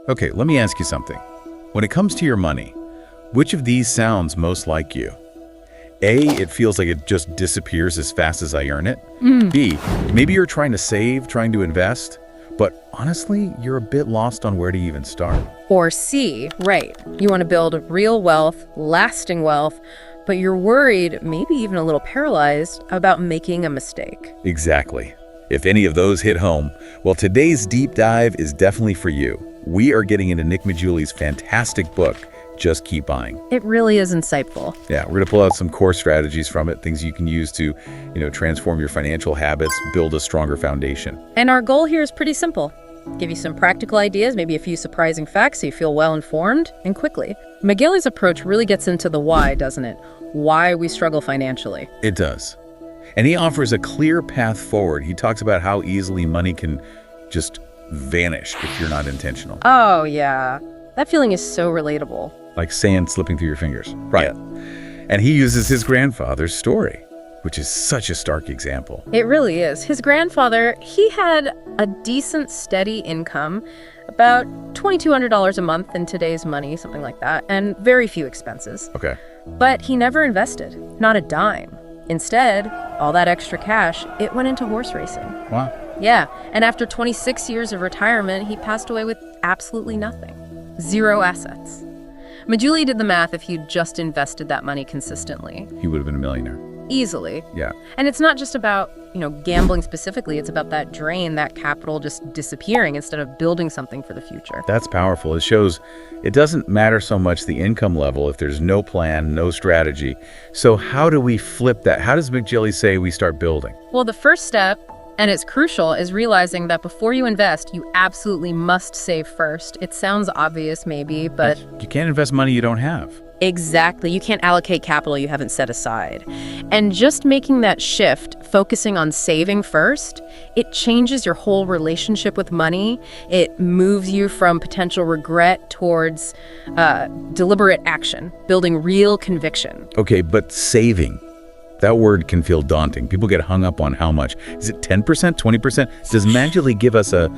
Okay, let me ask you something. When it comes to your money, which of these sounds most like you? A, it feels like it just disappears as fast as I earn it. B, maybe you're trying to save, trying to invest, but honestly, you're a bit lost on where to even start. Or C, right. You want to build real wealth, lasting wealth, but you're worried, maybe even a little paralyzed, about making a mistake. Exactly. If any of those hit home, well, today's deep dive is definitely for you. We are getting into Nick Maggiulli's fantastic book, Just Keep Buying. It really is insightful. Yeah, we're going to pull out some core strategies from it, things you can use to, transform your financial habits, build a stronger foundation. And our goal here is pretty simple. Give you some practical ideas, maybe a few surprising facts so you feel well-informed, and quickly. Maggiulli's approach really gets into the why, doesn't it? Why we struggle financially. It does. And he offers a clear path forward. He talks about how easily money can just vanish if you're not intentional. Oh, yeah. That feeling is so relatable. Like sand slipping through your fingers. Right. Yeah. And he uses his grandfather's story, which is such a stark example. It really is. His grandfather, he had a decent, steady income, about $2,200 a month in today's money, something like that, and very few expenses. Okay. But he never invested, not a dime. Instead, all that extra cash, it went into horse racing. Wow. Yeah, and after 26 years of retirement, he passed away with absolutely nothing. 0 assets. Maggiulli did the math. If he'd just invested that money consistently, He would have been a millionaire. easily. Yeah. And it's not just about, gambling specifically. It's about that drain, that capital just disappearing instead of building something for the future. That's powerful. It shows it doesn't matter so much the income level if there's no plan, no strategy. So how do we flip that? How does Maggiulli say we start building? Well, the first step, and it's crucial, is realizing that before you invest, you absolutely must save first. It sounds obvious maybe, but You can't invest money you don't have. exactly, you can't allocate capital you haven't set aside. And just making that shift, focusing on saving first, it changes your whole relationship with money. It moves you from potential regret towards deliberate action, building real conviction. Okay, but saving. That word can feel daunting. People get hung up on how much. Is it 10%, 20%? Does Maggiulli give us a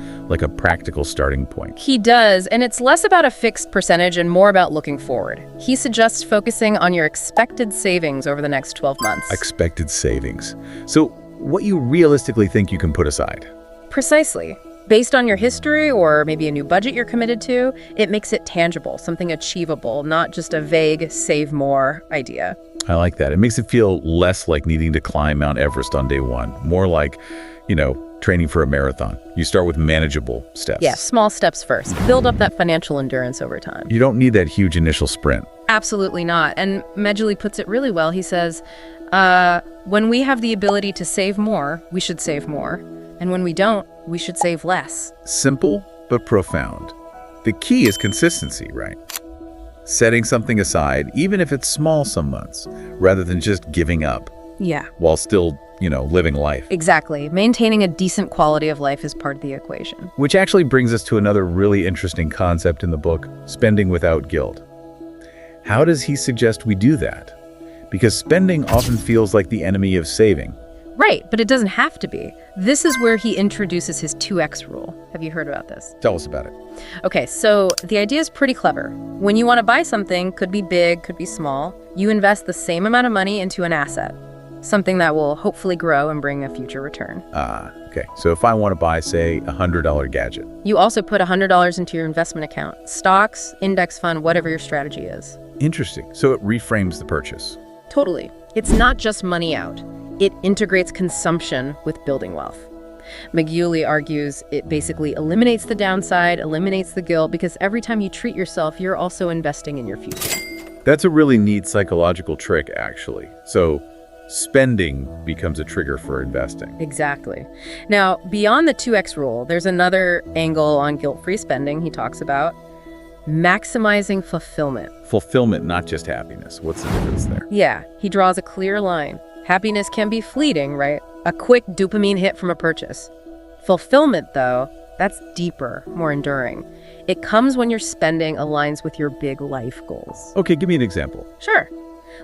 practical starting point? He does, and it's less about a fixed percentage and more about looking forward. He suggests focusing on your expected savings over the next 12 months. Expected savings. So what you realistically think you can put aside? Precisely. Based on your history or maybe a new budget you're committed to, it makes it tangible, something achievable, not just a vague save more idea. I like that. It makes it feel less like needing to climb Mount Everest on day one, more like, training for a marathon. You start with manageable steps. Yeah, small steps first. Build up that financial endurance over time. You don't need that huge initial sprint. Absolutely not. And Maggiulli puts it really well. He says, when we have the ability to save more, we should save more. And when we don't, we should save less. Simple, but profound. The key is consistency, right? Setting something aside, even if it's small some months, rather than just giving up Yeah. while still, living life. Exactly. Maintaining a decent quality of life is part of the equation. Which actually brings us to another really interesting concept in the book, spending without guilt. How does he suggest we do that? Because spending often feels like the enemy of saving. Right, but it doesn't have to be. This is where he introduces his 2x rule. Have you heard about this? Tell us about it. Okay, so the idea is pretty clever. When you want to buy something, could be big, could be small, you invest the same amount of money into an asset, something that will hopefully grow and bring a future return. Okay. So if I want to buy, say, a $100 gadget. You also put $100 into your investment account, stocks, index fund, whatever your strategy is. Interesting. So it reframes the purchase. Totally. It's not just money out. It integrates consumption with building wealth. Maggiulli argues it basically eliminates the downside, eliminates the guilt, because every time you treat yourself, you're also investing in your future. That's a really neat psychological trick, actually. So spending becomes a trigger for investing. Exactly. Now, beyond the 2x rule, there's another angle on guilt-free spending he talks about: maximizing fulfillment. Fulfillment, not just happiness. What's the difference there? Yeah, he draws a clear line. Happiness can be fleeting, right? A quick dopamine hit from a purchase. Fulfillment, though, that's deeper, more enduring. It comes when your spending aligns with your big life goals. Okay, give me an example. Sure.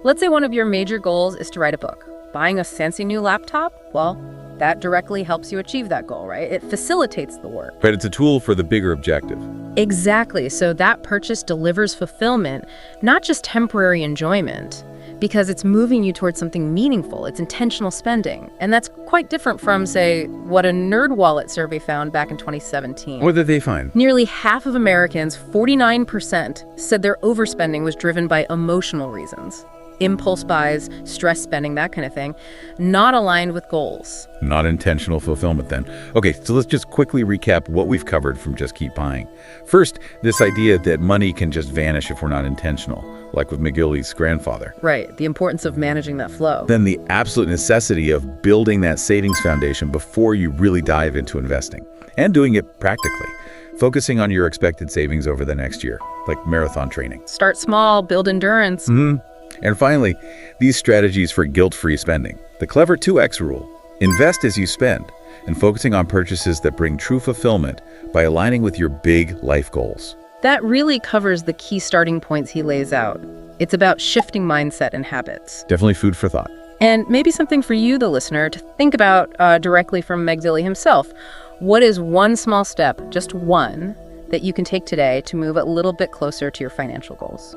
Let's say one of your major goals is to write a book. Buying a fancy new laptop, well, that directly helps you achieve that goal, right? It facilitates the work. But it's a tool for the bigger objective. Exactly. So that purchase delivers fulfillment, not just temporary enjoyment, because it's moving you towards something meaningful. It's intentional spending. And that's quite different from, say, what a NerdWallet survey found back in 2017. What did they find? Nearly half of Americans, 49%, said their overspending was driven by emotional reasons. Impulse buys, stress spending, that kind of thing, not aligned with goals. Not intentional fulfillment then. Okay, so let's just quickly recap what we've covered from Just Keep Buying. First, this idea that money can just vanish if we're not intentional, like with Maggiulli's grandfather. Right, the importance of managing that flow. Then the absolute necessity of building that savings foundation before you really dive into investing, and doing it practically, focusing on your expected savings over the next year, like marathon training. Start small, build endurance. And finally, these strategies for guilt-free spending. The clever 2X rule. Invest as you spend, and focusing on purchases that bring true fulfillment by aligning with your big life goals. That really covers the key starting points he lays out. It's about shifting mindset and habits. Definitely food for thought. And maybe something for you, the listener, to think about directly from Maggiulli himself. What is one small step, just one, that you can take today to move a little bit closer to your financial goals?